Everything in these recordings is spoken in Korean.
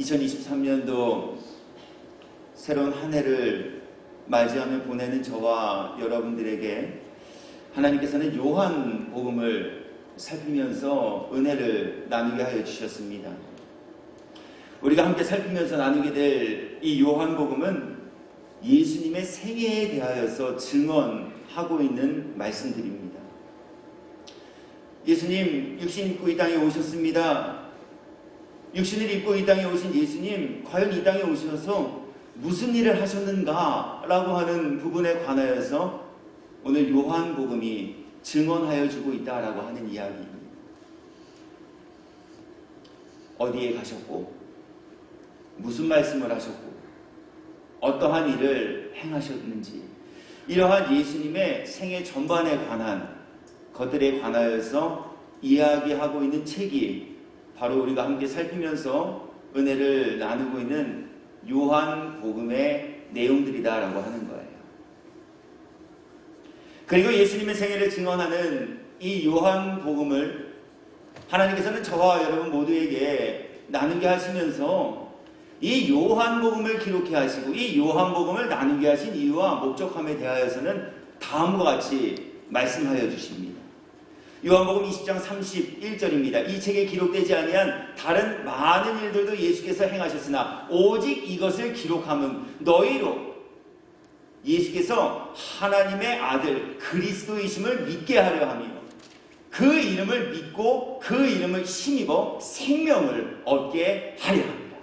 2023년도 새로운 한 해를 맞이하며 보내는 저와 여러분들에게 하나님께서는 요한복음을 살피면서 은혜를 나누게 하여 주셨습니다. 우리가 함께 살피면서 나누게 될 이 요한복음은 예수님의 생애에 대하여서 증언하고 있는 말씀들입니다. 예수님 육신 입고 이 땅에 오셨습니다. 육신을 입고 이 땅에 오신 예수님, 과연 이 땅에 오셔서 무슨 일을 하셨는가 라고 하는 부분에 관하여서 오늘 요한복음이 증언하여 주고 있다라고 하는 이야기입니다. 어디에 가셨고 무슨 말씀을 하셨고 어떠한 일을 행하셨는지, 이러한 예수님의 생애 전반에 관한 것들에 관하여서 이야기하고 있는 책이 바로 우리가 함께 살피면서 은혜를 나누고 있는 요한복음의 내용들이다라고 하는 거예요. 그리고 예수님의 생애를 증언하는 이 요한복음을 하나님께서는 저와 여러분 모두에게 나누게 하시면서 이 요한복음을 기록해 하시고 이 요한복음을 나누게 하신 이유와 목적함에 대하여서는 다음과 같이 말씀하여 주십니다. 요한복음 20장 31절입니다. 이 책에 기록되지 아니한 다른 많은 일들도 예수께서 행하셨으나 오직 이것을 기록함은 너희로 예수께서 하나님의 아들 그리스도이심을 믿게 하려 하며 그 이름을 믿고 그 이름을 힘입어 생명을 얻게 하려 합니다.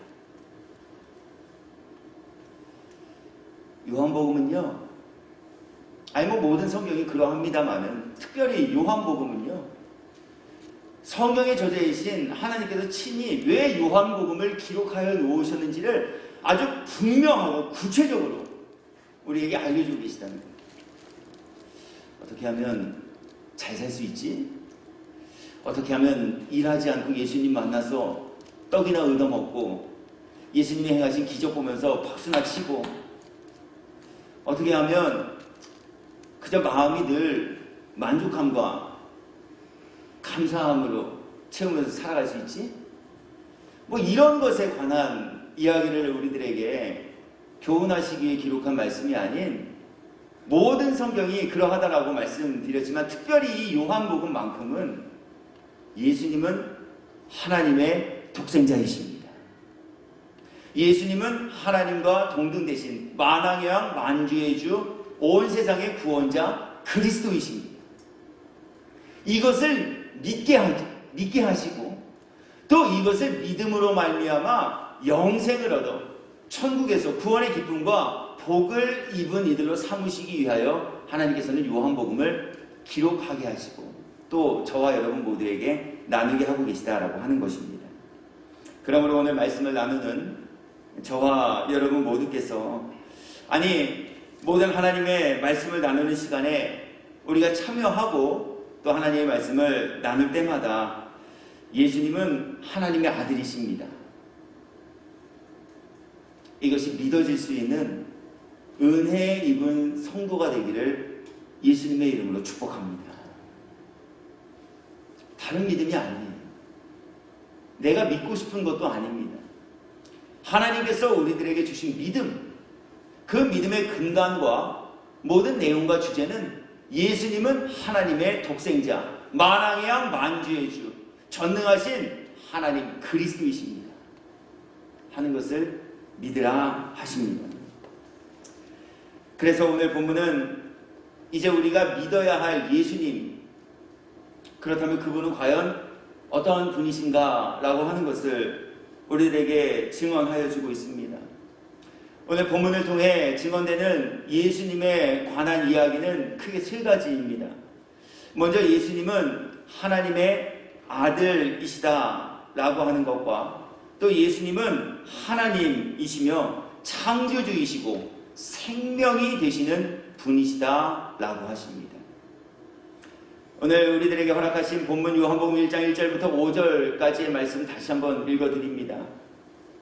요한복음은요, 모든 성경이 그러합니다마는 특별히 요한복음은요, 성경에 저자이신 하나님께서 친히 왜 요한복음을 기록하여 놓으셨는지를 아주 분명하고 구체적으로 우리에게 알려주고 계시다는 거예요. 어떻게 하면 잘 살 수 있지? 어떻게 하면 일하지 않고 예수님 만나서 떡이나 얻어먹고 예수님이 행하신 기적 보면서 박수나 치고, 어떻게 하면 그저 마음이 늘 만족함과 감사함으로 채우면서 살아갈 수 있지? 이런 것에 관한 이야기를 우리들에게 교훈하시기 위해 기록한 말씀이 아닌, 모든 성경이 그러하다라고 말씀드렸지만 특별히 이 요한복음만큼은 예수님은 하나님의 독생자이십니다. 예수님은 하나님과 동등되신 만왕의 왕 만주의 주 온 세상의 구원자 그리스도이십니다. 이것을 믿게 하시고 또 이것을 믿음으로 말미암아 영생을 얻어 천국에서 구원의 기쁨과 복을 입은 이들로 삼으시기 위하여 하나님께서는 요한복음을 기록하게 하시고 또 저와 여러분 모두에게 나누게 하고 계시다라고 하는 것입니다. 그러므로 오늘 말씀을 나누는 저와 여러분 모두께서 모든 하나님의 말씀을 나누는 시간에 우리가 참여하고 또 하나님의 말씀을 나눌 때마다 예수님은 하나님의 아들이십니다. 이것이 믿어질 수 있는 은혜 입은 성도가 되기를 예수님의 이름으로 축복합니다. 다른 믿음이 아니에요. 내가 믿고 싶은 것도 아닙니다. 하나님께서 우리들에게 주신 믿음, 그 믿음의 근간과 모든 내용과 주제는 예수님은 하나님의 독생자, 만왕의 왕 만주의 주, 전능하신 하나님 그리스도이십니다 하는 것을 믿으라 하십니다. 그래서 오늘 본문은 이제 우리가 믿어야 할 예수님, 그렇다면 그분은 과연 어떠한 분이신가 라고 하는 것을 우리들에게 증언하여 주고 있습니다. 오늘 본문을 통해 증언되는 예수님에 관한 이야기는 크게 세 가지입니다. 먼저 예수님은 하나님의 아들이시다 라고 하는 것과 또 예수님은 하나님이시며 창조주이시고 생명이 되시는 분이시다 라고 하십니다. 오늘 우리들에게 허락하신 본문 요한복음 1장 1절부터 5절까지의 말씀 다시 한번 읽어드립니다.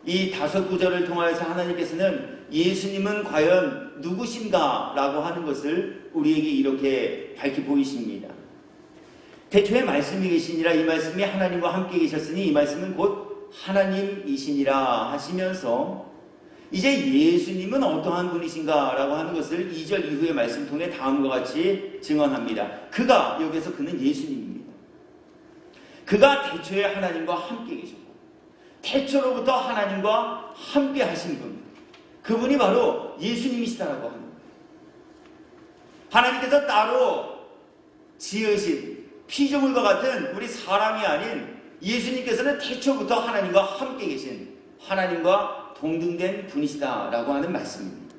이 5구절을 통하여서 하나님께서는 예수님은 과연 누구신가 라고 하는 것을 우리에게 이렇게 밝히 보이십니다. 태초에 말씀이 계시니라 이 말씀이 하나님과 함께 계셨으니 이 말씀은 곧 하나님이시니라 하시면서 이제 예수님은 어떠한 분이신가 라고 하는 것을 2절 이후의 말씀 통해 다음과 같이 증언합니다. 여기서 그는 예수님입니다. 그가 태초에 하나님과 함께 계셨고 태초로부터 하나님과 함께 하신 분, 그분이 바로 예수님이시다라고 하는 거예요. 하나님께서 따로 지으신 피조물과 같은 우리 사람이 아닌 예수님께서는 태초부터 하나님과 함께 계신 하나님과 동등된 분이시다라고 하는 말씀입니다.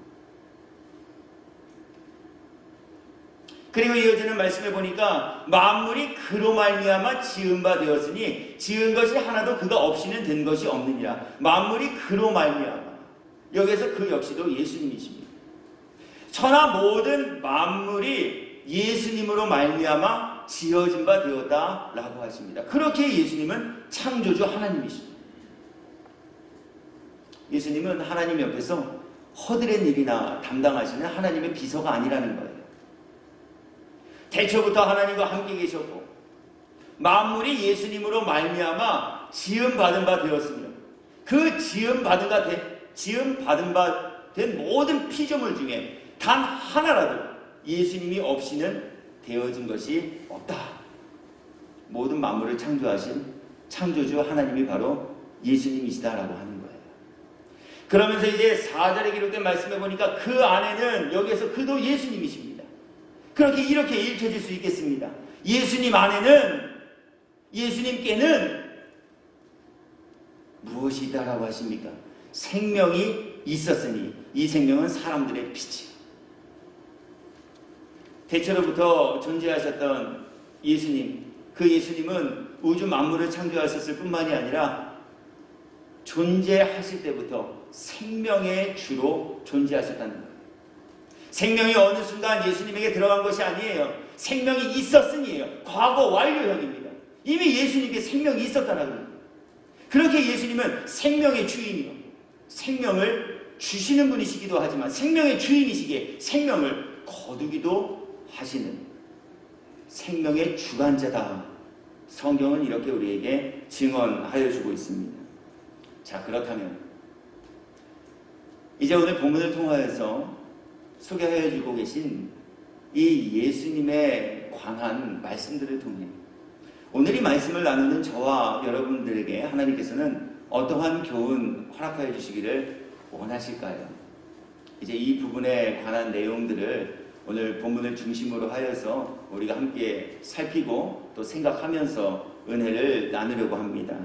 그리고 이어지는 말씀에 보니까 만물이 그로 말미암아 지은 바 되었으니 지은 것이 하나도 그가 없이는 된 것이 없느니라. 만물이 그로 말미암아, 여기서 그 역시도 예수님이십니다. 천하 모든 만물이 예수님으로 말미암아 지어진 바 되었다라고 하십니다. 그렇게 예수님은 창조주 하나님이십니다. 예수님은 하나님 옆에서 허드렛 일이나 담당하시는 하나님의 비서가 아니라는 거예요. 태초부터 하나님과 함께 계셨고 만물이 예수님으로 말미암아 지음받은 바 되었으며 그 지음받은 바 된 모든 피조물 중에 단 하나라도 예수님이 없이는 되어진 것이 없다. 모든 만물을 창조하신 창조주 하나님이 바로 예수님이시다라고 하는 거예요. 그러면서 이제 4절에 기록된 말씀에 보니까 그 안에는, 여기에서 그도 예수님이십니다. 이렇게 읽혀질 수 있겠습니다. 예수님 안에는, 예수님께는 무엇이 있다라고 하십니까? 생명이 있었으니 이 생명은 사람들의 빛이요. 태초로부터 존재하셨던 예수님, 그 예수님은 우주 만물을 창조하셨을 뿐만이 아니라 존재하실 때부터 생명의 주로 존재하셨다는 거예요. 생명이 어느 순간 예수님에게 들어간 것이 아니에요. 생명이 있었으니에요. 과거 완료형입니다. 이미 예수님께 생명이 있었다는 거예요. 그렇게 예수님은 생명의 주인이요, 생명을 주시는 분이시기도 하지만 생명의 주인이시기에 생명을 거두기도 하시는 생명의 주관자다. 성경은 이렇게 우리에게 증언하여 주고 있습니다. 자, 그렇다면 이제 오늘 본문을 통하여서 소개하여 주고 계신 이 예수님에 관한 말씀들을 통해 오늘 이 말씀을 나누는 저와 여러분들에게 하나님께서는 어떠한 교훈 허락하여 주시기를 원하실까요? 이제 이 부분에 관한 내용들을 오늘 본문을 중심으로 하여서 우리가 함께 살피고 또 생각하면서 은혜를 나누려고 합니다.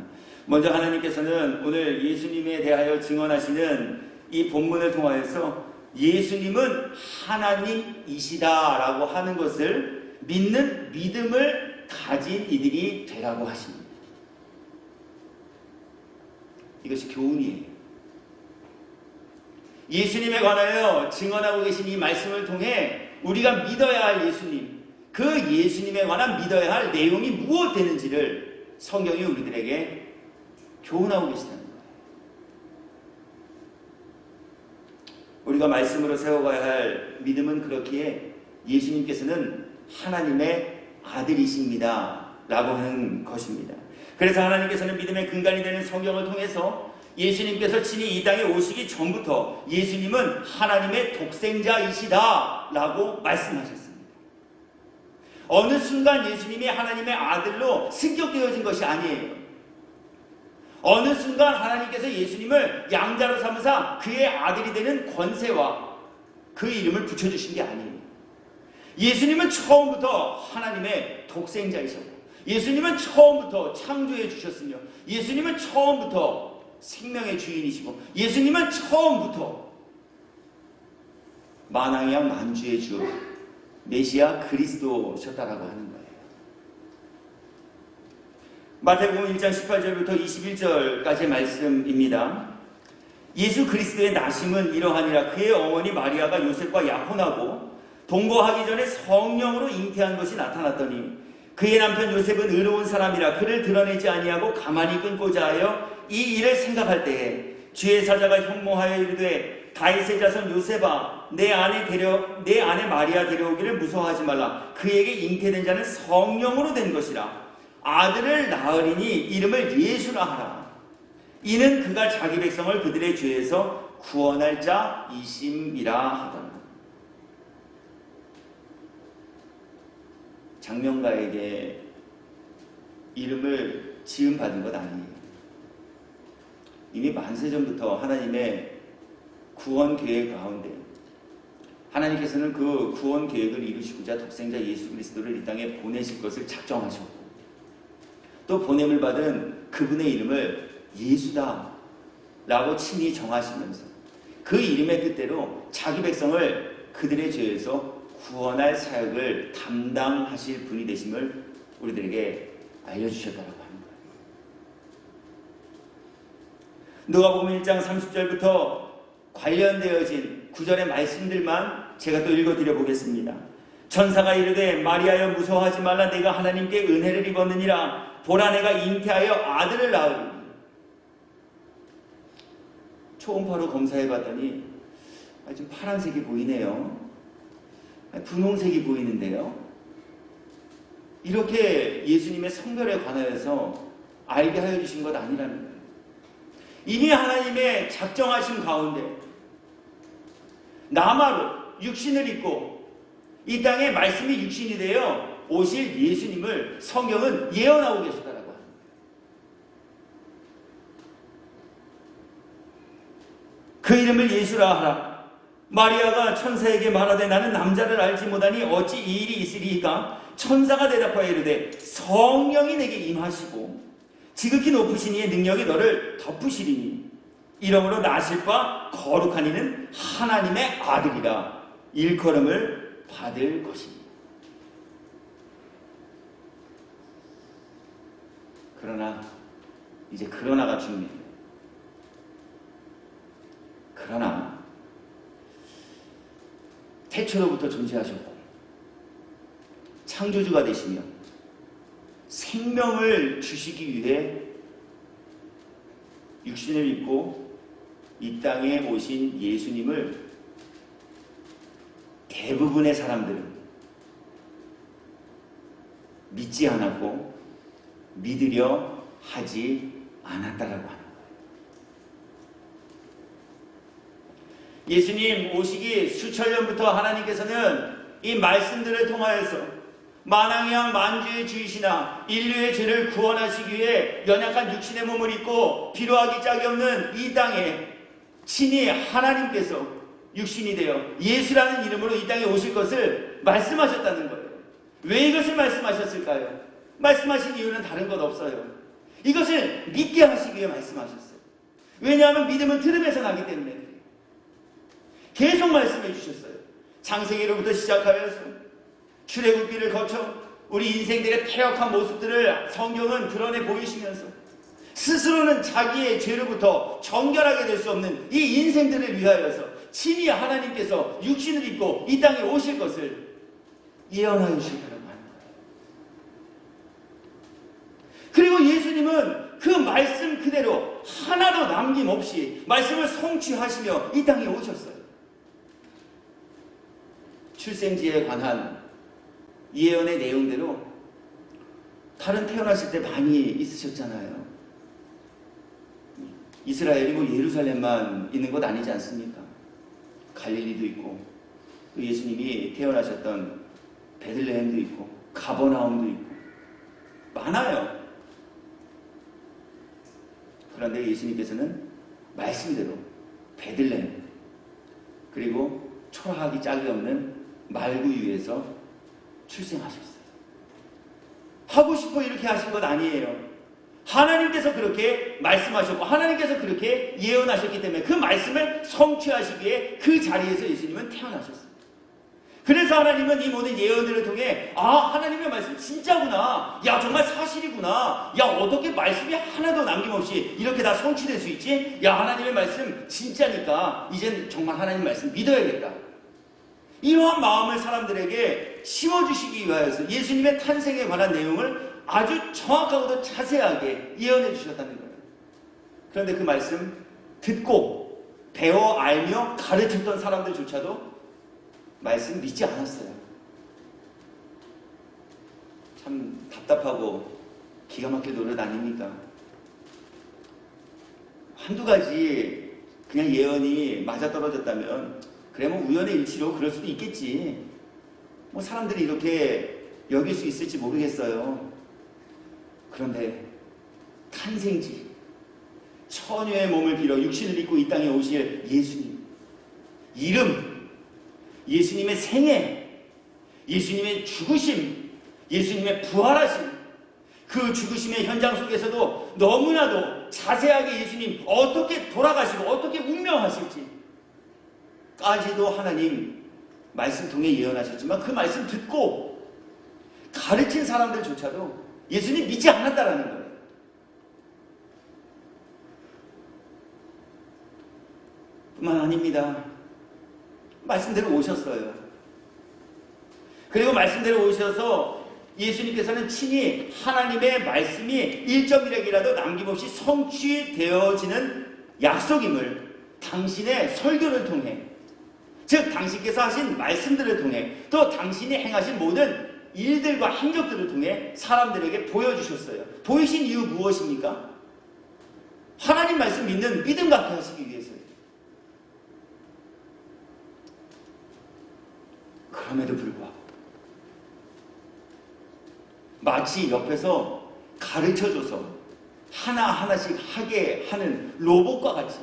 먼저 하나님께서는 오늘 예수님에 대하여 증언하시는 이 본문을 통하여서 예수님은 하나님이시다라고 하는 것을 믿는 믿음을 가진 이들이 되라고 하십니다. 이것이 교훈이에요. 예수님에 관하여 증언하고 계신 이 말씀을 통해 우리가 믿어야 할 예수님, 그 예수님에 관한 믿어야 할 내용이 무엇 되는지를 성경이 우리들에게 교훈하고 계시다는 거예요. 우리가 말씀으로 세워가야 할 믿음은 그렇기에 예수님께서는 하나님의 아들이십니다 라고 하는 것입니다. 그래서 하나님께서는 믿음의 근간이 되는 성경을 통해서 예수님께서 친히 이 땅에 오시기 전부터 예수님은 하나님의 독생자이시다 라고 말씀하셨습니다. 어느 순간 예수님이 하나님의 아들로 승격되어진 것이 아니에요. 어느 순간 하나님께서 예수님을 양자로 삼으사 그의 아들이 되는 권세와 그 이름을 붙여주신 게 아니에요. 예수님은 처음부터 하나님의 독생자이셨고 예수님은 처음부터 창조해 주셨으며 예수님은 처음부터 생명의 주인이시고 예수님은 처음부터 만왕의 왕 만주의 주 메시아 그리스도셨다라고 하는 거예요. 마태복음 1장 18절부터 21절까지의 말씀입니다. 예수 그리스도의 나심은 이러하니라. 그의 어머니 마리아가 요셉과 약혼하고 동거하기 전에 성령으로 잉태한 것이 나타났더니 그의 남편 요셉은 의로운 사람이라 그를 드러내지 아니하고 가만히 끊고자 하여 이 일을 생각할 때에 주의 사자가 현몽하여 이르되 다윗의 자손 요셉아 내 아내 마리아 데려오기를 무서워하지 말라. 그에게 잉태된 자는 성령으로 된 것이라. 아들을 낳으리니 이름을 예수라 하라. 이는 그가 자기 백성을 그들의 죄에서 구원할 자이심이라 하더라. 장명가에게 이름을 지음 받은 것 아니에요. 이미 만세전부터 하나님의 구원 계획 가운데 하나님께서는 그 구원 계획을 이루시고자 독생자 예수 그리스도를 이 땅에 보내실 것을 작정하셨고, 또 보냄을 받은 그분의 이름을 예수다 라고 친히 정하시면서 그 이름의 뜻대로 자기 백성을 그들의 죄에서 구원할 사역을 담당하실 분이 되심을 우리들에게 알려주셨다고 하는 거예요. 누가복음 1장 30절부터 관련되어진 구절의 말씀들만 제가 또 읽어드려 보겠습니다. 천사가 이르되 마리아여 무서워하지 말라. 내가 하나님께 은혜를 입었느니라. 보라 내가 잉태하여 아들을 낳으리니. 초음파로 검사해 봤더니 좀 파란색이 보이네요. 분홍색이 보이는데요. 이렇게 예수님의 성별에 관하여서 알게 하여 주신 것 아니라는 거예요. 이미 하나님의 작정하신 가운데 나마로 육신을 입고 이 땅에 말씀이 육신이 되어 오실 예수님을 성경은 예언하고 계시다라고 합니다. 그 이름을 예수라 하라. 마리아가 천사에게 말하되 나는 남자를 알지 못하니 어찌 이 일이 있으리이까. 천사가 대답하여 이르되 성령이 내게 임하시고 지극히 높으신 이의 능력이 너를 덮으시리니 이러므로 나실 바 거룩한 이는 하나님의 아들이라 일컬음을 받을 것입니다. 그러나 이제 그러나가 중요해요. 그러나 태초로부터 존재하셨고 창조주가 되시며 생명을 주시기 위해 육신을 입고 이 땅에 오신 예수님을 대부분의 사람들은 믿지 않았고 믿으려 하지 않았다라고 하는 거예요. 예수님 오시기 수천 년부터 하나님께서는 이 말씀들을 통하여서 만왕양 만주의 주이시나 인류의 죄를 구원하시기 위해 연약한 육신의 몸을 입고 필요하기 짝이 없는 이 땅에 친히 하나님께서 육신이 되어 예수라는 이름으로 이 땅에 오실 것을 말씀하셨다는 거예요. 왜 이것을 말씀하셨을까요? 말씀하신 이유는 다른 것 없어요. 이것을 믿게 하시기 위해 말씀하셨어요. 왜냐하면 믿음은 들음에서 나기 때문에 계속 말씀해 주셨어요. 창세기로부터 시작하여서 출애굽기를 거쳐 우리 인생들의 패역한 모습들을 성경은 드러내 보이시면서 스스로는 자기의 죄로부터 정결하게 될 수 없는 이 인생들을 위하여서 친히 하나님께서 육신을 입고 이 땅에 오실 것을 예언하여 주셨다고 하는 거예요. 그리고 예수님은 그 말씀 그대로 하나도 남김없이 말씀을 성취하시며 이 땅에 오셨어요. 출생지에 관한 예언의 내용대로 다른 태어나실 때 많이 있으셨잖아요. 이스라엘이고 예루살렘만 있는 것 아니지 않습니까? 갈릴리도 있고 또 예수님이 태어나셨던 베들레헴도 있고 가버나움도 있고 많아요. 그런데 예수님께서는 말씀대로 베들레헴 그리고 초라하기 짝이 없는 말구 위에서 출생하셨어요. 하고 싶어 이렇게 하신 것 아니에요. 하나님께서 그렇게 말씀하셨고 하나님께서 그렇게 예언하셨기 때문에 그 말씀을 성취하시기에 그 자리에서 예수님은 태어나셨어요. 그래서 하나님은 이 모든 예언들을 통해 하나님의 말씀 진짜구나. 야 정말 사실이구나. 야 어떻게 말씀이 하나도 남김없이 이렇게 다 성취될 수 있지? 야 하나님의 말씀 진짜니까 이젠 정말 하나님 말씀 믿어야겠다. 이러한 마음을 사람들에게 심어주시기 위하여서 예수님의 탄생에 관한 내용을 아주 정확하고도 자세하게 예언해 주셨다는 거예요. 그런데 그 말씀 듣고 배워 알며 가르쳤던 사람들조차도 말씀 믿지 않았어요. 참 답답하고 기가 막힐 노릇 아닙니까? 한두 가지 그냥 예언이 맞아떨어졌다면 그래 뭐 우연의 일치로 그럴 수도 있겠지. 뭐 사람들이 이렇게 여길 수 있을지 모르겠어요. 그런데 탄생지, 처녀의 몸을 빌어 육신을 입고 이 땅에 오실 예수님, 이름, 예수님의 생애, 예수님의 죽으심, 예수님의 부활하심, 그 죽으심의 현장 속에서도 너무나도 자세하게 예수님 어떻게 돌아가시고 어떻게 운명하실지 까지도 하나님 말씀 통해 예언하셨지만 그 말씀 듣고 가르친 사람들조차도 예수님 믿지 않았다라는 거예요. 뿐만 아닙니다. 말씀대로 오셨어요. 그리고 말씀대로 오셔서 예수님께서는 친히 하나님의 말씀이 1.1핵이라도 남김없이 성취되어지는 약속임을 당신의 설교를 통해, 즉 당신께서 하신 말씀들을 통해 또 당신이 행하신 모든 일들과 행적들을 통해 사람들에게 보여주셨어요. 보이신 이유 무엇입니까? 하나님 말씀 믿는 믿음 갖게 하시기 위해서요. 그럼에도 불구하고 마치 옆에서 가르쳐줘서 하나하나씩 하게 하는 로봇과 같이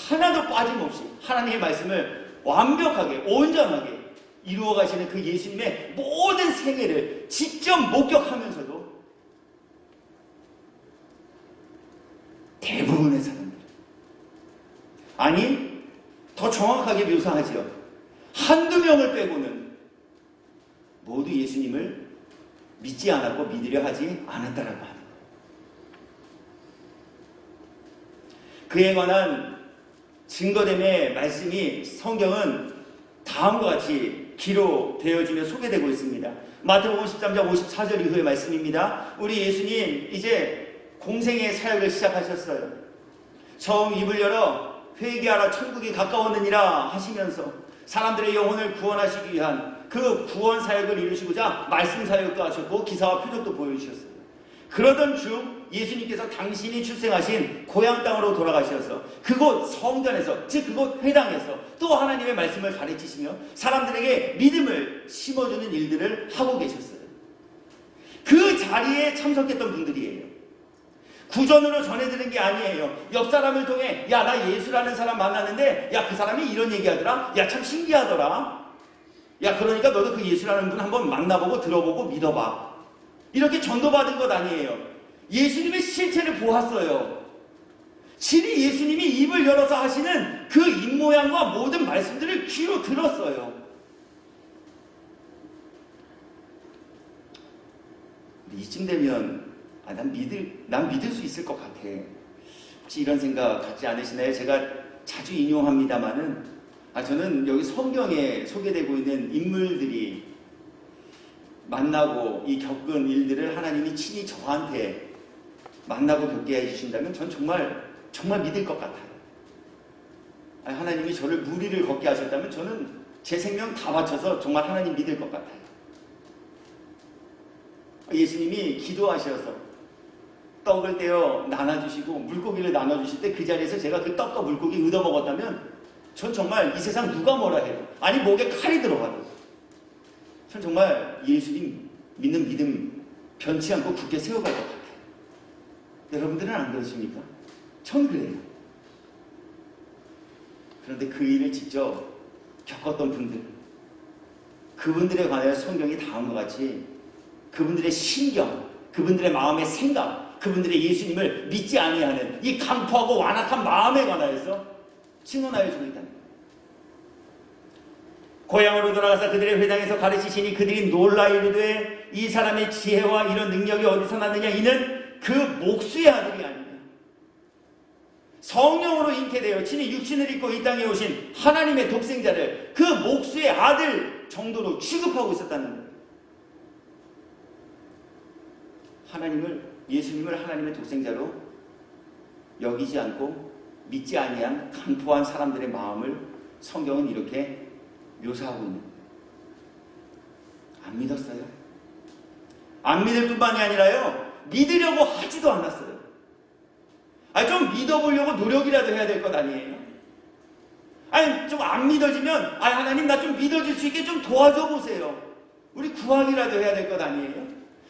하나도 빠짐없이 하나님의 말씀을 완벽하게 온전하게 이루어 가시는 그 예수님의 모든 생애를 직접 목격하면서도 대부분의 사람들, 아니 더 정확하게 묘사하지요. 한두 명을 빼고는 모두 예수님을 믿지 않았고 믿으려 하지 않았다라고 하는 거예요. 그에 관한 증거됨의 말씀이 성경은 다음과 같이 기록되어지며 소개되고 있습니다. 마태복음 13장 54절 이후의 말씀입니다. 우리 예수님 이제 공생의 사역을 시작하셨어요. 처음 입을 열어 회개하라 천국이 가까웠느니라 하시면서 사람들의 영혼을 구원하시기 위한 그 구원 사역을 이루시고자 말씀 사역도 하셨고 기사와 표적도 보여주셨어요. 그러던 중 예수님께서 당신이 출생하신 고향 땅으로 돌아가셔서 그곳 성전에서, 즉 그곳 회당에서 또 하나님의 말씀을 가르치시며 사람들에게 믿음을 심어주는 일들을 하고 계셨어요. 그 자리에 참석했던 분들이에요. 구전으로 전해드는 게 아니에요. 옆 사람을 통해 야, 나 예수라는 사람 만났는데 야, 그 사람이 이런 얘기하더라. 야, 참 신기하더라. 야, 그러니까 너도 그 예수라는 분 한번 만나보고 들어보고 믿어봐. 이렇게 전도받은 것 아니에요. 예수님의 실체를 보았어요. 친히 예수님이 입을 열어서 하시는 그 입모양과 모든 말씀들을 귀로 들었어요. 이쯤 되면 난 믿을 수 있을 것 같아. 혹시 이런 생각 갖지 않으시나요? 제가 자주 인용합니다마는 저는 여기 성경에 소개되고 있는 인물들이 만나고 이 겪은 일들을 하나님이 친히 저한테 만나고 겪게 해주신다면 전 정말 믿을 것 같아요. 하나님이 저를 무리를 걷게 하셨다면 저는 제 생명 다 바쳐서 정말 하나님 믿을 것 같아요. 예수님이 기도하셔서 떡을 떼어 나눠주시고 물고기를 나눠주실 때 그 자리에서 제가 그 떡과 물고기 얻어먹었다면 전 정말 이 세상 누가 뭐라 해도, 아니 목에 칼이 들어가도 전 정말 예수님 믿는 믿음 변치 않고 굳게 세워갈 것 같아요. 여러분들은 안 그러십니까? 전 그래요. 그런데 그 일을 직접 겪었던 분들, 그분들에 관하여 성경이 다음과 같이 그분들의 신경, 그분들의 마음의 생각, 그분들의 예수님을 믿지 아니하는 이 강포하고 완악한 마음에 관하여서 증언하여 주고 있다는 거예요. 고향으로 돌아가서 그들의 회당에서 가르치시니 그들이 놀라 이르되 이 사람의 지혜와 이런 능력이 어디서 났느냐, 이는 그 목수의 아들이 아니냐. 성령으로 잉태되어 친히 육신을 입고 이 땅에 오신 하나님의 독생자를 그 목수의 아들 정도로 취급하고 있었다는 거예요. 예수님을 하나님의 독생자로 여기지 않고 믿지 아니한 강포한 사람들의 마음을 성경은 이렇게 묘사하고 있는 거예요. 안 믿었어요? 안 믿을 뿐만이 아니라요, 믿으려고 하지도 않았어요. 좀 믿어보려고 노력이라도 해야 될 것 아니에요? 좀 안 믿어지면, 하나님 나 좀 믿어질 수 있게 좀 도와줘 보세요. 우리 구하기라도 해야 될 것 아니에요?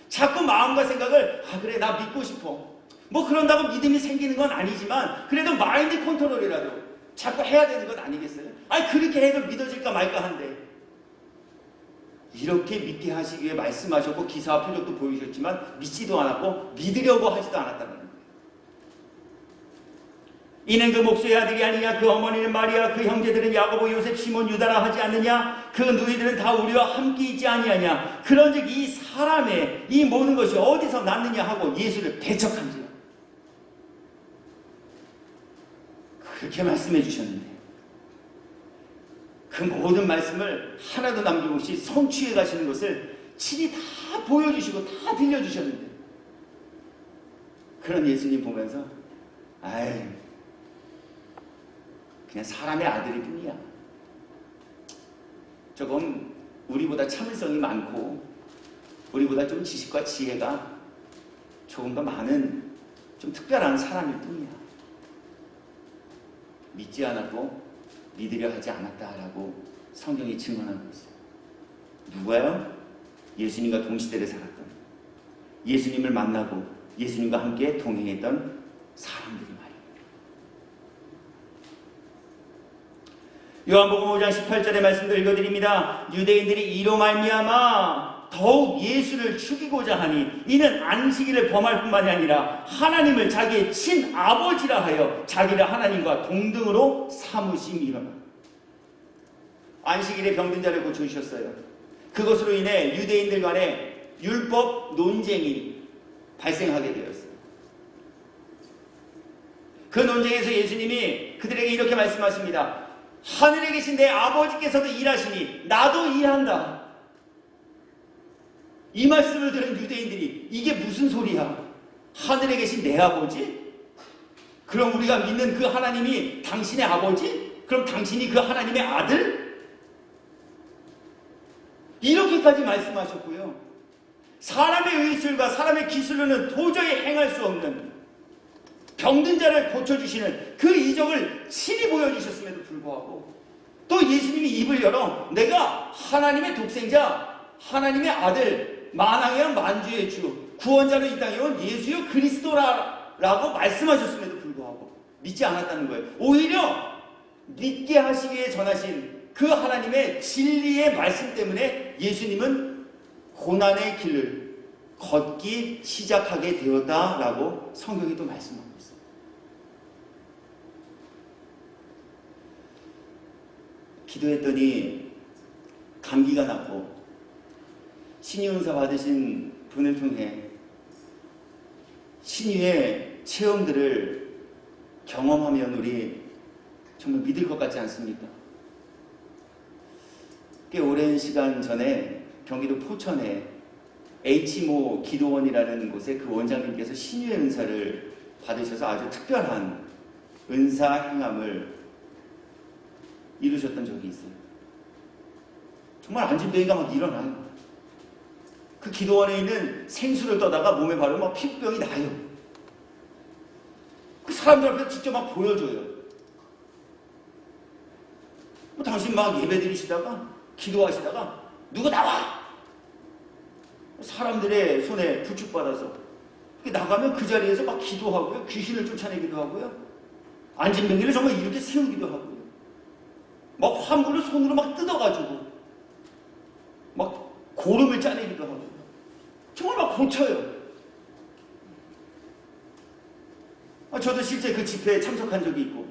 자꾸 마음과 생각을, 그래, 나 믿고 싶어. 뭐 그런다고 믿음이 생기는 건 아니지만, 그래도 마인드 컨트롤이라도 자꾸 해야 되는 것 아니겠어요? 그렇게 해도 믿어질까 말까 한데. 이렇게 믿게 하시기 위해 말씀하셨고, 기사와 표적도 보이셨지만, 믿지도 않았고, 믿으려고 하지도 않았다는 거예요. 이는 그 목수의 아들이 아니냐? 그 어머니는 마리아, 그 형제들은 야고보, 요셉, 시몬, 유다라 하지 않느냐? 그 누이들은 다 우리와 함께 있지 아니하냐? 그런즉 이 사람의 이 모든 것이 어디서 났느냐 하고 예수를 배척한지라. 그렇게 말씀해 주셨는데 그 모든 말씀을 하나도 남김없이 성취해 가시는 것을 친히 다 보여주시고 다 들려주셨는데 그런 예수님 보면서 그냥 사람의 아들일 뿐이야. 조금 우리보다 참을성이 많고 우리보다 좀 지식과 지혜가 조금 더 많은 좀 특별한 사람일 뿐이야. 믿지 않았고 믿으려 하지 않았다라고 성경이 증언하고 있어요. 누가요? 예수님과 동시대를 살았던, 예수님을 만나고 예수님과 함께 동행했던 사람들이 말이에요. 요한복음 5장 18절의 말씀도 읽어드립니다. 유대인들이 이로 말미암아 더욱 예수를 죽이고자 하니 이는 안식일을 범할 뿐만이 아니라 하나님을 자기의 친아버지라 하여 자기를 하나님과 동등으로 삼으심이라. 안식일에 병든 자를 고쳐주셨어요. 그것으로 인해 유대인들 간에 율법 논쟁이 발생하게 되었어요. 그 논쟁에서 예수님이 그들에게 이렇게 말씀하십니다. 하늘에 계신 내 아버지께서도 일하시니 나도 일한다. 이 말씀을 들은 유대인들이 이게 무슨 소리야? 하늘에 계신 내 아버지? 그럼 우리가 믿는 그 하나님이 당신의 아버지? 그럼 당신이 그 하나님의 아들? 이렇게까지 말씀하셨고요. 사람의 의술과 사람의 기술로는 도저히 행할 수 없는 병든 자를 고쳐주시는 그 이적을 친히 보여주셨음에도 불구하고 또 예수님이 입을 열어 내가 하나님의 독생자, 하나님의 아들, 만왕의 만주의 주, 구원자로 이 땅에 온 예수여 그리스도라고 말씀하셨음에도 불구하고 믿지 않았다는 거예요. 오히려 믿게 하시기 위해 전하신 그 하나님의 진리의 말씀 때문에 예수님은 고난의 길을 걷기 시작하게 되었다라고 성경이 또 말씀합니다. 기도했더니 감기가 났고 신유 은사 받으신 분을 통해 신유의 체험들을 경험하면 우리 정말 믿을 것 같지 않습니까? 꽤 오랜 시간 전에 경기도 포천에 H모 기도원이라는 곳에 그 원장님께서 신유의 은사를 받으셔서 아주 특별한 은사 행함을 이루셨던 적이 있어요. 정말 안진뱅이가 막 일어나요. 그 기도원에 있는 생수를 떠다가 몸에 바르면 막 피부병이 나요. 그 사람들 앞에서 직접 막 보여줘요. 당신 막 예배 드리시다가 기도하시다가 누구 나와! 사람들의 손에 부축받아서 나가면 그 자리에서 막 기도하고요. 귀신을 쫓아내기도 하고요. 안진뱅이를 정말 이렇게 세우기도 하고요. 막 환부를 손으로 막 뜯어가지고 막 고름을 짜내기도 하고 정말 막 고쳐요. 저도 실제 그 집회에 참석한 적이 있고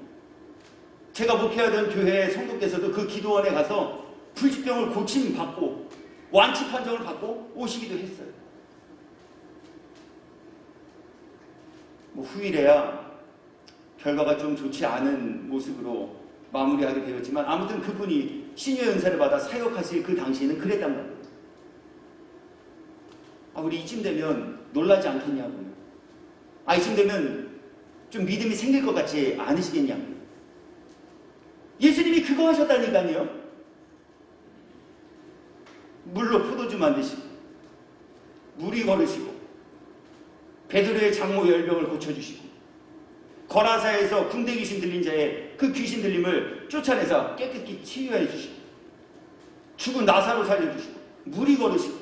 제가 목회하던 교회 성도께서도 그 기도원에 가서 불치병을 고침받고 완치 판정을 받고 오시기도 했어요. 후일에야 결과가 좀 좋지 않은 모습으로 마무리하게 되었지만 아무튼 그분이 신유의 은사를 받아 사역하실 그 당시에는 그랬단 말이에요. 우리 이쯤 되면 놀라지 않겠냐고요. 이쯤 되면 좀 믿음이 생길 것 같지 않으시겠냐고요. 예수님이 그거 하셨다니까요. 물로 포도주 만드시고 물이 걸으시고 베드로의 장모 열병을 고쳐주시고 거라사에서 군대 귀신 들린 자의 그 귀신 들림을 쫓아내서 깨끗이 치유해 주시고, 죽은 나사로 살려주시고, 무리 걸으시고,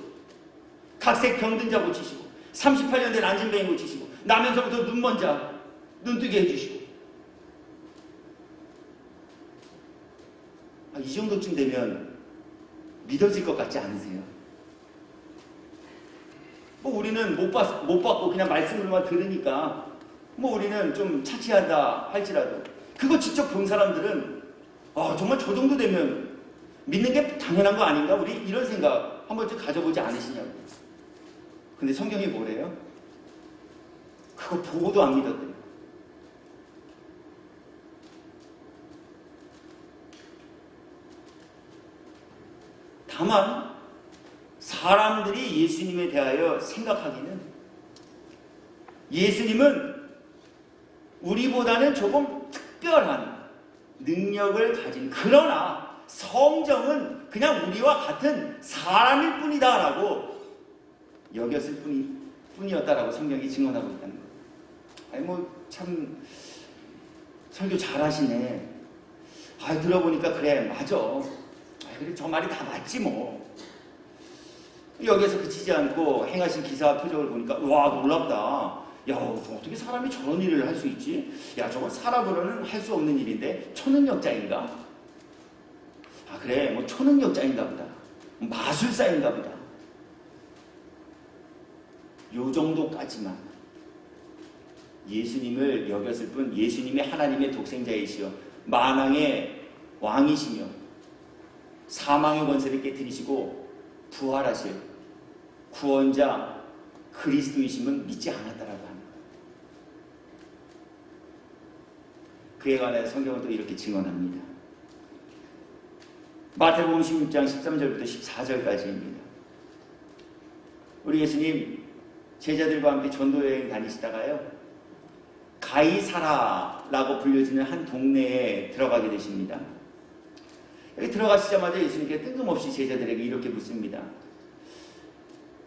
각색 병든 자 고치시고, 38년 된 안진뱅이 고치시고, 나면서부터 눈먼 자 눈뜨게 해주시고. 이 정도쯤 되면 믿어질 것 같지 않으세요? 뭐 우리는 못 받고 그냥 말씀으로만 들으니까 뭐 우리는 좀 차치하다 할지라도, 그거 직접 본 사람들은 정말 저 정도 되면 믿는 게 당연한 거 아닌가? 우리 이런 생각 한 번쯤 가져보지 않으시냐고. 근데 성경이 뭐래요? 그거 보고도 안 믿었대요. 다만 사람들이 예수님에 대하여 생각하기는, 예수님은 우리보다는 조금 특별한 능력을 가진, 그러나 성정은 그냥 우리와 같은 사람일 뿐이다 라고 여겼을 뿐이었다라고 성경이 증언하고 있다는 거예요. 참 설교 잘하시네. 들어보니까 그래, 맞아. 그래, 저 말이 다 맞지 뭐. 여기에서 그치지 않고 행하신 기사와 표적을 보니까 와, 놀랍다. 야, 어떻게 사람이 저런 일을 할 수 있지? 야, 저건 사람으로는 할 수 없는 일인데 초능력자인가? 그래, 뭐 초능력자인가 보다. 마술사인가 보다. 요 정도까지만 예수님을 여겼을 뿐, 예수님이 하나님의 독생자이시여 만왕의 왕이시며 사망의 권세를 깨뜨리시고 부활하실 구원자 그리스도이심은 믿지 않았다라고 합니다. 그에 관해 성경은 또 이렇게 증언합니다. 마태복음 16장 13절부터 14절까지입니다. 우리 예수님 제자들과 함께 전도여행 다니시다가요, 가이사라라고 불려지는 한 동네에 들어가게 되십니다. 여기 들어가시자마자 예수님께 뜬금없이 제자들에게 이렇게 묻습니다.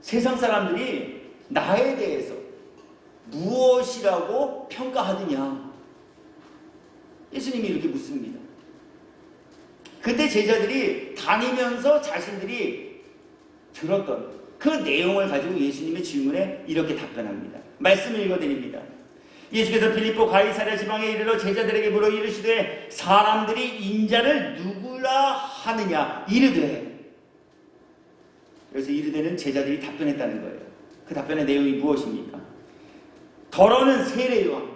세상 사람들이 나에 대해서 무엇이라고 평가하느냐? 예수님이 이렇게 묻습니다. 그때 제자들이 다니면서 자신들이 들었던 그 내용을 가지고 예수님의 질문에 이렇게 답변합니다. 말씀을 읽어드립니다. 예수께서 빌립보 가이사랴 지방에 이르러 제자들에게 물어 이르시되 사람들이 인자를 누구라 하느냐 이르되. 그래서 이르되는 제자들이 답변했다는 거예요. 그 답변의 내용이 무엇입니까? 더러는 세례요한,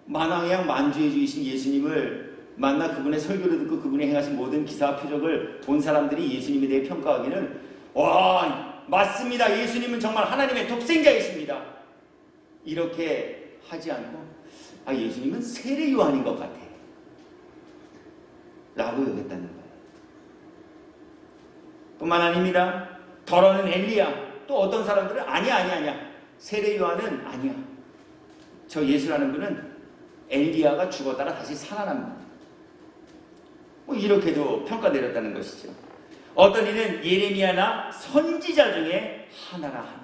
만왕의 양 만주의 주이신 예수님을 만나 그분의 설교를 듣고 그분이 행하신 모든 기사와 표적을 본 사람들이 예수님에 대해 평가하기는, 와, 맞습니다, 예수님은 정말 하나님의 독생자이십니다, 이렇게 하지 않고 예수님은 세례 요한인 것 같아 라고 여겼다는 거예요. 뿐만 아닙니다. 더러는 엘리야, 또 어떤 사람들은 아니야 세례 요한은 아니야, 저 예수라는 분은 엘리야가 죽었다가 다시 살아납니다, 이렇게도 평가 내렸다는 것이죠. 어떤 이는 예레미야나 선지자 중에 하나라 하나이다.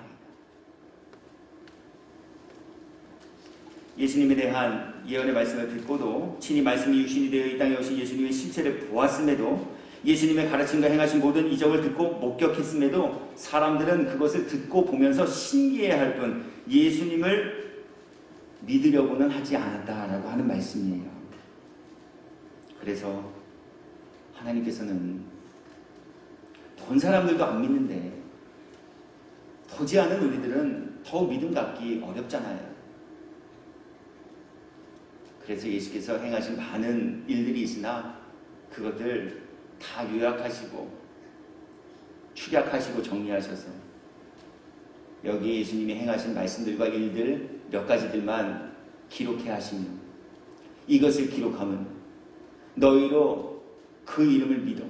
예수님에 대한 예언의 말씀을 듣고도 친히 말씀이 유신이 되어 이 땅에 오신 예수님의 실체를 보았음에도, 예수님의 가르침과 행하신 모든 이적을 듣고 목격했음에도 사람들은 그것을 듣고 보면서 신기해할 뿐 예수님을 믿으려고는 하지 않았다라고 하는 말씀이에요. 그래서 하나님께서는 본 사람들도 안 믿는데 보지 않은 우리들은 더욱 믿음 갖기 어렵잖아요. 그래서 예수께서 행하신 많은 일들이 있으나 그것들 다 요약하시고 축약하시고 정리하셔서 여기 예수님이 행하신 말씀들과 일들 몇 가지들만 기록해 하시며, 이것을 기록하면 너희로 그 이름을 믿어,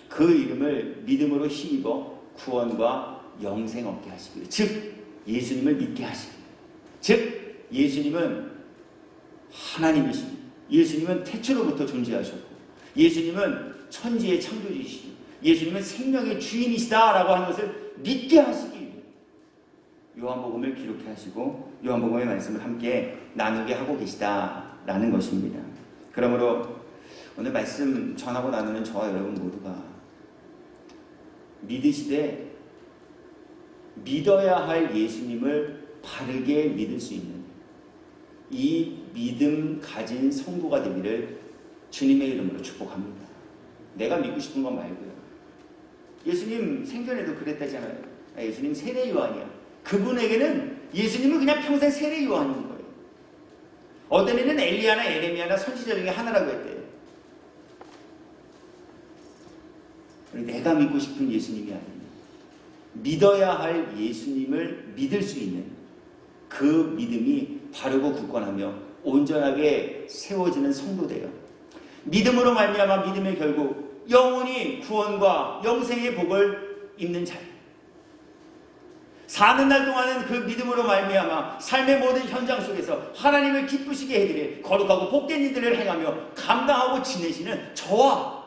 그 이름을 믿음으로 힘입어 구원과 영생 얻게 하시기를, 즉 예수님을 믿게 하시기를, 즉 예수님은 하나님이십니다. 예수님은 태초로부터 존재하셨고 예수님은 천지의 창조주이시고 예수님은 생명의 주인이시다라고 하는 것을 믿게 하시기 위해 요한복음을 기록해 하시고 요한복음의 말씀을 함께 나누게 하고 계시다라는 것입니다. 그러므로 오늘 말씀 전하고 나누는 저와 여러분 모두가 믿으시되 믿어야 할 예수님을 바르게 믿을 수 있는 이 믿음 가진 성도가 되기를 주님의 이름으로 축복합니다. 내가 믿고 싶은 건 말고요. 예수님 생전에도 그랬다잖아요. 예수님 세례 요한이야. 그분에게는 예수님은 그냥 평생 세례 요한인 거예요. 어떤 애는 엘리야나 에레미야나 선지자 중에 하나라고 했대요. 내가 믿고 싶은 예수님이 아니에요. 믿어야 할 예수님을 믿을 수 있는 그 믿음이 바르고 굳건하며 온전하게 세워지는 성도돼요. 믿음으로 말미암아 믿음의 결국 영원히 구원과 영생의 복을 입는 자예요. 사는 날 동안은 그 믿음으로 말미암아 삶의 모든 현장 속에서 하나님을 기쁘시게 해드릴 거룩하고 복된 일들을 행하며 감당하고 지내시는 저와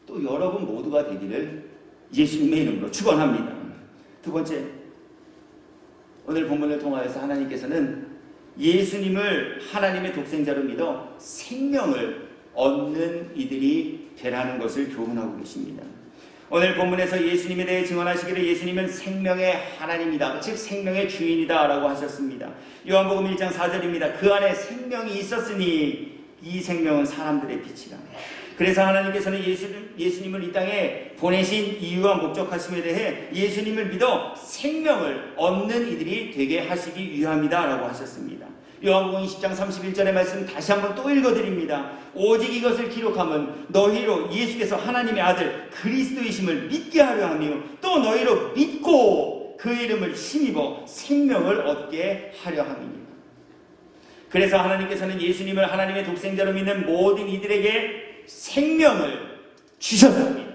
또 여러분 모두가 되기를 예수님의 이름으로 축원합니다. 두 번째, 오늘 본문을 통하여서 하나님께서는 예수님을 하나님의 독생자로 믿어 생명을 얻는 이들이 되라는 것을 교훈하고 계십니다. 오늘 본문에서 예수님에 대해 증언하시기를 예수님은 생명의 하나님이다, 즉 생명의 주인이다 라고 하셨습니다. 요한복음 1장 4절입니다. 그 안에 생명이 있었으니 이 생명은 사람들의 빛이라. 그래서 하나님께서는 예수님을 이 땅에 보내신 이유와 목적하심에 대해 예수님을 믿어 생명을 얻는 이들이 되게 하시기 위함이다 라고 하셨습니다. 요한복음 20장 31절의 말씀 다시 한번 또 읽어드립니다. 오직 이것을 기록함은 너희로 예수께서 하나님의 아들 그리스도이심을 믿게 하려 하며 또 너희로 믿고 그 이름을 힘입어 생명을 얻게 하려 함이니라. 그래서 하나님께서는 예수님을 하나님의 독생자로 믿는 모든 이들에게 생명을 주셨습니다.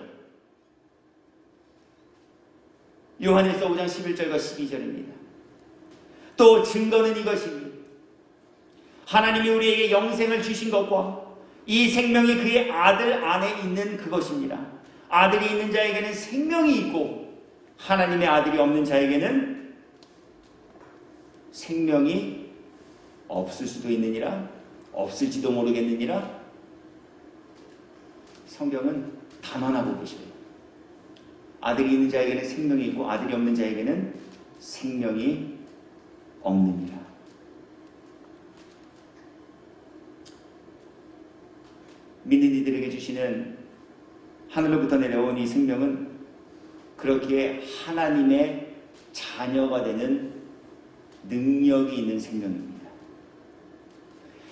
요한일서 5장 11절과 12절입니다. 또 증거는 이것입니다. 하나님이 우리에게 영생을 주신 것과 이 생명이 그의 아들 안에 있는 그것입니다. 아들이 있는 자에게는 생명이 있고 하나님의 아들이 없는 자에게는 생명이 없을 수도 있느니라, 없을지도 모르겠느니라. 성경은 단언하고 계셔요. 아들이 있는 자에게는 생명이 있고 아들이 없는 자에게는 생명이 없느니라. 믿는 이들에게 주시는 하늘로부터 내려온 이 생명은 그렇기에 하나님의 자녀가 되는 능력이 있는 생명입니다.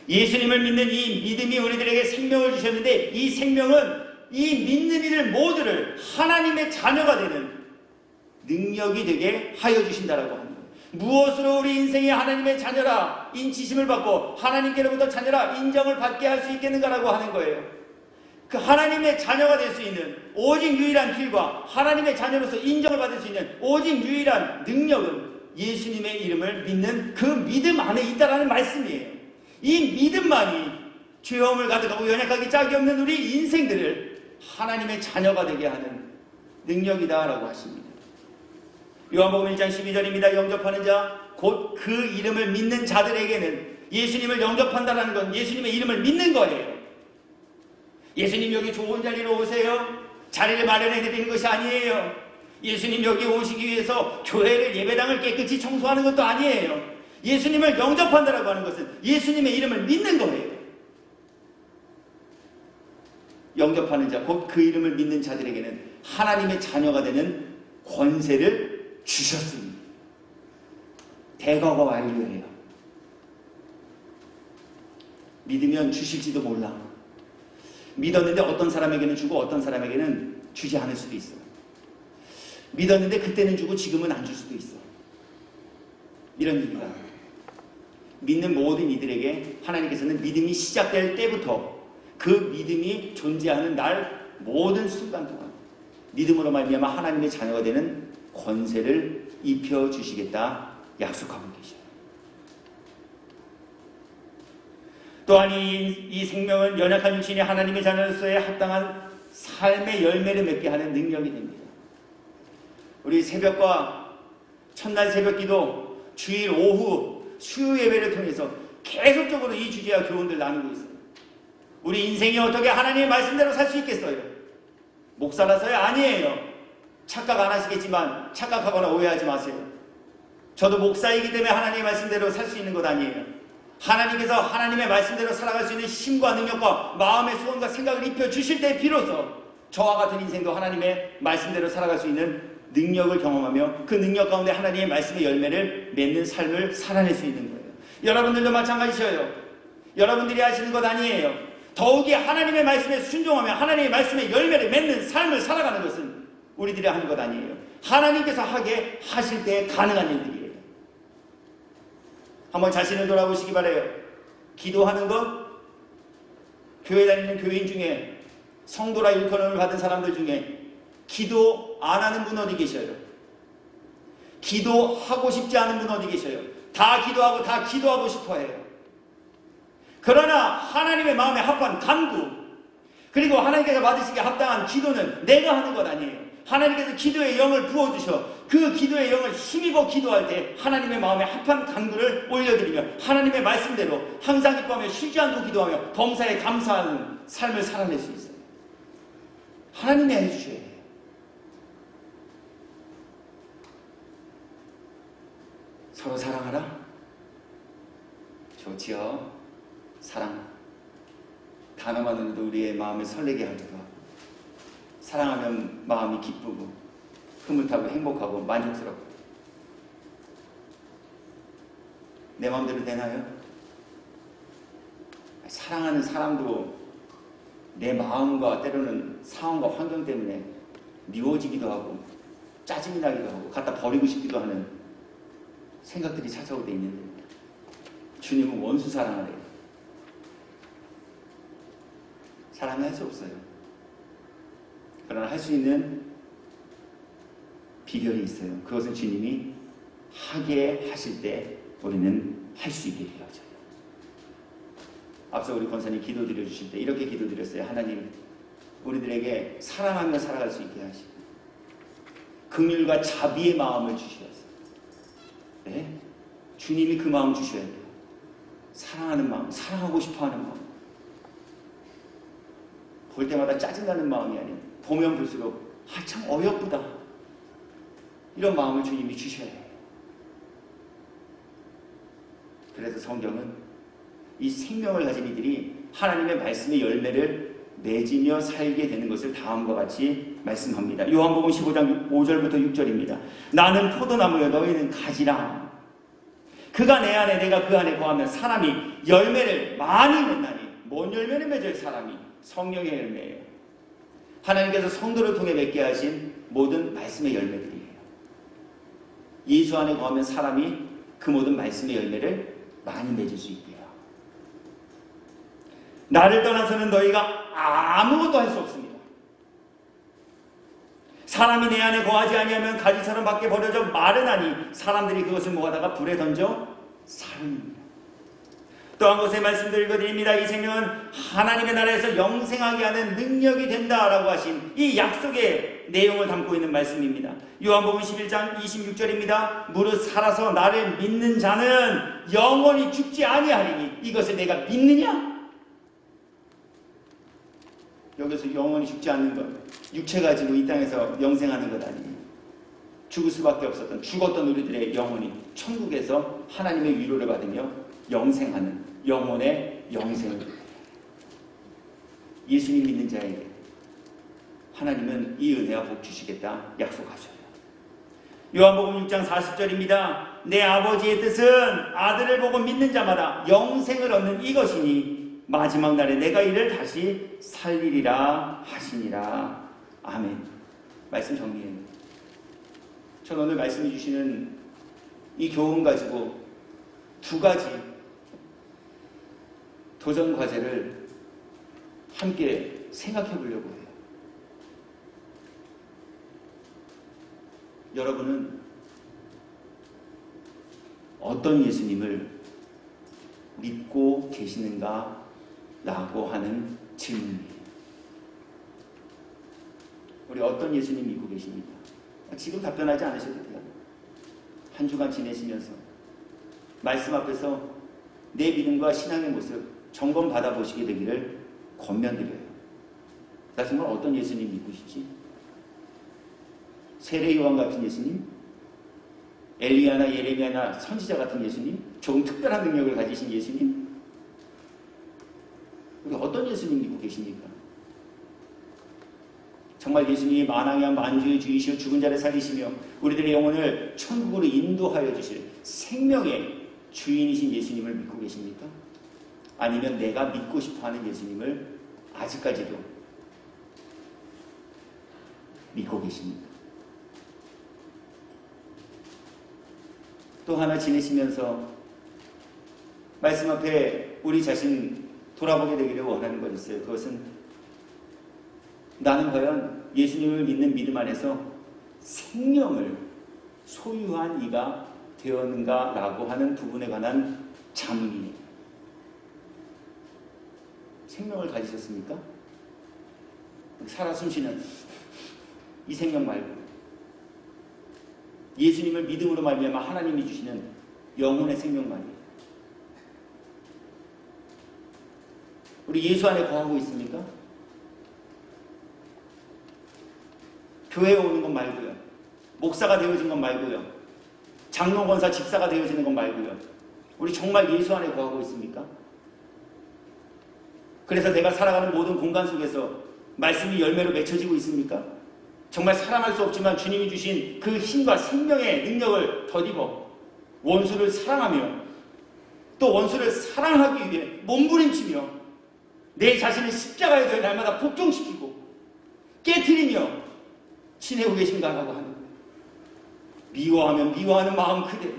예수님을 믿는 이 믿음이 우리들에게 생명을 주셨는데 이 생명은 이 믿는 이들 모두를 하나님의 자녀가 되는 능력이 되게 하여 주신다라고 합니다. 무엇으로 우리 인생이 하나님의 자녀라 인치심을 받고 하나님께로부터 자녀라 인정을 받게 할 수 있겠는가라고 하는 거예요. 그 하나님의 자녀가 될 수 있는 오직 유일한 길과 하나님의 자녀로서 인정을 받을 수 있는 오직 유일한 능력은 예수님의 이름을 믿는 그 믿음 안에 있다라는 말씀이에요. 이 믿음만이 죄업을 가득하고 연약하기 짝이 없는 우리 인생들을 하나님의 자녀가 되게 하는 능력이다라고 하십니다. 요한복음 1장 12절입니다. 영접하는 자 곧 그 이름을 믿는 자들에게는 예수님을 영접한다는 건 예수님의 이름을 믿는 거예요. 예수님 여기 좋은 자리로 오세요. 자리를 마련해 드리는 것이 아니에요. 예수님 여기 오시기 위해서 교회를 예배당을 깨끗이 청소하는 것도 아니에요. 예수님을 영접한다라고 하는 것은 예수님의 이름을 믿는 거예요. 영접하는 자 곧 그 이름을 믿는 자들에게는 하나님의 자녀가 되는 권세를 주셨습니다. 대거가 완료해요. 믿으면 주실지도 몰라. 믿었는데 어떤 사람에게는 주고 어떤 사람에게는 주지 않을 수도 있어. 믿었는데 그때는 주고 지금은 안 줄 수도 있어. 이런 얘기가 믿는 모든 이들에게 하나님께서는 믿음이 시작될 때부터 그 믿음이 존재하는 날 모든 순간 동안 믿음으로 말미암아 하나님의 자녀가 되는 권세를 입혀주시겠다 약속하고 계셔요. 또한 이 생명은 연약한 육신이 하나님의 자녀로서의 합당한 삶의 열매를 맺게 하는 능력이 됩니다. 우리 새벽과 첫날 새벽기도 주일 오후 수요 예배를 통해서 계속적으로 이 주제와 교훈들 나누고 있어요. 우리 인생이 어떻게 하나님의 말씀대로 살 수 있겠어요? 목사라서요? 아니에요. 착각 안 하시겠지만 착각하거나 오해하지 마세요. 저도 목사이기 때문에 하나님의 말씀대로 살 수 있는 것 아니에요. 하나님께서 하나님의 말씀대로 살아갈 수 있는 힘과 능력과 마음의 소원과 생각을 입혀주실 때 비로소 저와 같은 인생도 하나님의 말씀대로 살아갈 수 있는 능력을 경험하며 그 능력 가운데 하나님의 말씀의 열매를 맺는 삶을 살아낼 수 있는 거예요. 여러분들도 마찬가지셔요. 여러분들이 하시는 것 아니에요. 더욱이 하나님의 말씀에 순종하며 하나님의 말씀의 열매를 맺는 삶을 살아가는 것은 우리들이 하는 것 아니에요. 하나님께서 하게 하실 때 가능한 일들이에요. 한번 자신을 돌아보시기 바라요. 기도하는 것, 교회 다니는 교인 중에 성도라 일컬음을 받은 사람들 중에 기도 안 하는 분 어디 계셔요? 기도하고 싶지 않은 분 어디 계셔요? 다 기도하고 다 기도하고 싶어 해요. 그러나 하나님의 마음에 합한 간구, 그리고 하나님께서 받으시기에 합당한 기도는 내가 하는 것 아니에요. 하나님께서 기도의 영을 부어주셔 그 기도의 영을 힘입어 기도할 때 하나님의 마음에 합한 간구를 올려드리며 하나님의 말씀대로 항상 기뻐하며 쉬지 않고 기도하며 범사에 감사하는 삶을 살아낼 수 있어요. 하나님이 해주셔야 해요. 서로 사랑하라? 좋지요. 사랑. 단어만으로도 우리의 마음을 설레게 하기도 하고, 사랑하면 마음이 기쁘고 흐뭇하고 행복하고 만족스럽고. 내 마음대로 되나요? 사랑하는 사람도 내 마음과 때로는 상황과 환경 때문에 미워지기도 하고 짜증이 나기도 하고 갖다 버리고 싶기도 하는 생각들이 찾아올 때 있는데, 주님은 원수 사랑하래요. 사랑을 할 수 없어요. 그러나 할 수 있는 비결이 있어요. 그것은 주님이 하게 하실 때 우리는 할 수 있게 되어져요. 앞서 우리 권사님 기도 드려주실 때 이렇게 기도 드렸어요. 하나님, 우리들에게 사랑하며 살아갈 수 있게 하시고 긍휼과 자비의 마음을 주시었어요. 네? 주님이 그 마음 주셔야 돼요. 사랑하는 마음, 사랑하고 싶어하는 마음. 볼 때마다 짜증나는 마음이 아닌, 보면 볼수록 참 어여쁘다, 이런 마음을 주님이 주셔야 해요. 그래서 성경은 이 생명을 가진 이들이 하나님의 말씀의 열매를 맺으며 살게 되는 것을 다음과 같이 말씀합니다. 요한복음 15장 5절부터 6절입니다. 나는 포도나무여 너희는 가지라. 그가 내 안에 내가 그 안에 거하면 사람이 열매를 많이 맺나니. 뭔 열매를 맺어요? 사람이 성령의 열매예요. 하나님께서 성도를 통해 맺게 하신 모든 말씀의 열매들이에요. 예수 안에 거하면 사람이 그 모든 말씀의 열매를 많이 맺을 수 있고요. 나를 떠나서는 너희가 아무것도 할 수 없습니다. 사람이 내 안에 거하지 아니하면 가지처럼 밖에 버려져 마르나니 사람들이 그것을 모아다가 불에 던져 사릅니다. 또 한 곳에 말씀드릴 읽어드립니다. 이 생명은 하나님의 나라에서 영생하게 하는 능력이 된다라고 하신 이 약속의 내용을 담고 있는 말씀입니다. 요한복음 11장 26절입니다. 무릇 살아서 나를 믿는 자는 영원히 죽지 아니하리니 이것을 내가 믿느냐? 여기서 영원히 죽지 않는 것, 육체 가지고 이 땅에서 영생하는 것 아니에요. 죽을 수밖에 없었던, 죽었던 우리들의 영혼이 천국에서 하나님의 위로를 받으며 영생하는 영혼의 영생을, 예수님 믿는 자에게 하나님은 이 은혜와 복 주시겠다 약속하셔요. 요한복음 6장 40절입니다. 내 아버지의 뜻은 아들을 보고 믿는 자마다 영생을 얻는 이것이니 마지막 날에 내가 이를 다시 살리리라 하시니라. 아멘. 말씀 정리해요. 전 오늘 말씀해 주시는 이 교훈 가지고 두 가지 도전 과제를 함께 생각해 보려고 해요. 여러분은 어떤 예수님을 믿고 계시는가? 라고 하는 질문이에요. 우리 어떤 예수님 믿고 계십니까? 지금 답변하지 않으셔도 돼요. 한 주간 지내시면서 말씀 앞에서 내 믿음과 신앙의 모습 점검 받아보시게 되기를 권면드려요. 나 정말 어떤 예수님 믿고 싶지? 세례 요한 같은 예수님? 엘리야나 예레미야나 선지자 같은 예수님? 조금 특별한 능력을 가지신 예수님? 우리 어떤 예수님 믿고 계십니까? 정말 예수님이 만왕의 만주의 주이시오 죽은 자를 살리시며 우리들의 영혼을 천국으로 인도하여 주실 생명의 주인이신 예수님을 믿고 계십니까? 아니면 내가 믿고 싶어하는 예수님을 아직까지도 믿고 계십니까? 또 하나 지내시면서 말씀 앞에 우리 자신 돌아보게 되기를 원하는 것 있어요. 그것은 나는 과연 예수님을 믿는 믿음 안에서 생명을 소유한 이가 되었는가 라고 하는 부분에 관한 자문이에요. 생명을 가지셨습니까? 살아 숨쉬는 이 생명 말고 예수님을 믿음으로 말미암아 하나님이 주시는 영혼의 생명 말이에요. 우리 예수 안에 거하고 있습니까? 교회에 오는 것 말고요. 목사가 되어진 것 말고요. 장로, 권사, 집사가 되어지는 것 말고요. 우리 정말 예수 안에 거하고 있습니까? 그래서 내가 살아가는 모든 공간 속에서 말씀이 열매로 맺혀지고 있습니까? 정말 사랑할 수 없지만 주님이 주신 그 힘과 생명의 능력을 덧입어 원수를 사랑하며 또 원수를 사랑하기 위해 몸부림치며 내 자신을 십자가에 대해 날마다 복종시키고 깨트리며 지내고 계신가라고 하는 거예요. 미워하면 미워하는 마음 그대로,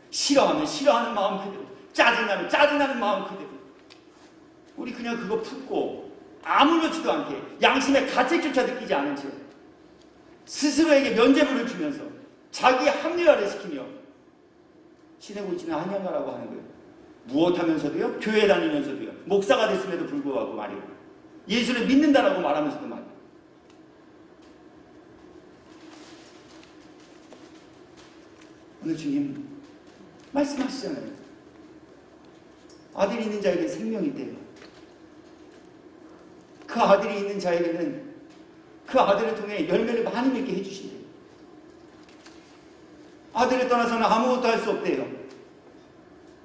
싫어하면 싫어하는 마음 그대로, 짜증나면 짜증나는 마음 그대로 우리 그냥 그거 품고 아무렇지도 않게 양심의 가책조차 느끼지 않은 채 스스로에게 면죄부를 주면서 자기 합리화를 시키며 지내고 있지는 아니한가라고 하는 거예요. 무엇하면서도요? 교회 다니면서도요. 목사가 됐음에도 불구하고 말이에요. 예수를 믿는다라고 말하면서도 말이에요. 오늘 주님 말씀하시잖아요. 아들이 있는 자에게 생명이 있대요. 그 아들이 있는 자에게는 그 아들을 통해 열매를 많이 맺게 해주신대요. 아들을 떠나서는 아무것도 할 수 없대요.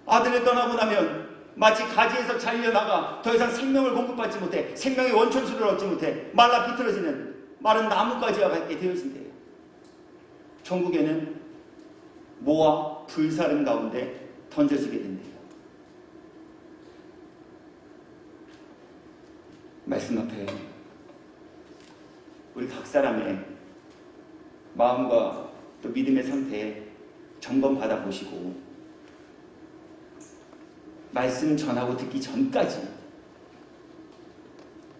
아들을 떠나고 나면 마치 가지에서 잘려나가 더 이상 생명을 공급받지 못해 생명의 원천수를 얻지 못해 말라 비틀어지는 마른 나뭇가지와 같게 되어진대요. 천국에는 모아 불사름 가운데 던져지게 된대요. 말씀 앞에 우리 각 사람의 마음과 또 믿음의 상태에 점검 받아보시고 말씀 전하고 듣기 전까지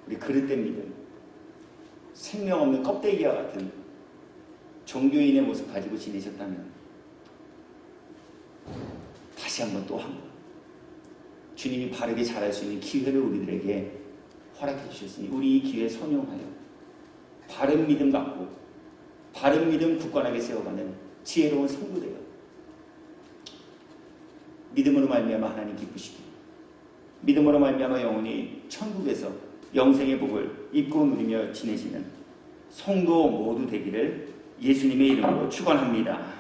우리 그릇된 믿음, 생명 없는 껍데기와 같은 종교인의 모습 가지고 지내셨다면 다시 한번 또 한 번 주님이 바르게 잘할 수 있는 기회를 우리들에게 허락해 주셨으니 우리 이 기회에 선용하여 바른 믿음 갖고 바른 믿음 굳건하게 세워가는 지혜로운 성도되어 믿음으로 말미암아 하나님 기쁘시고 믿음으로 말미암아 영혼이 천국에서 영생의 복을 입고 누리며 지내시는 성도 모두 되기를 예수님의 이름으로 축원합니다.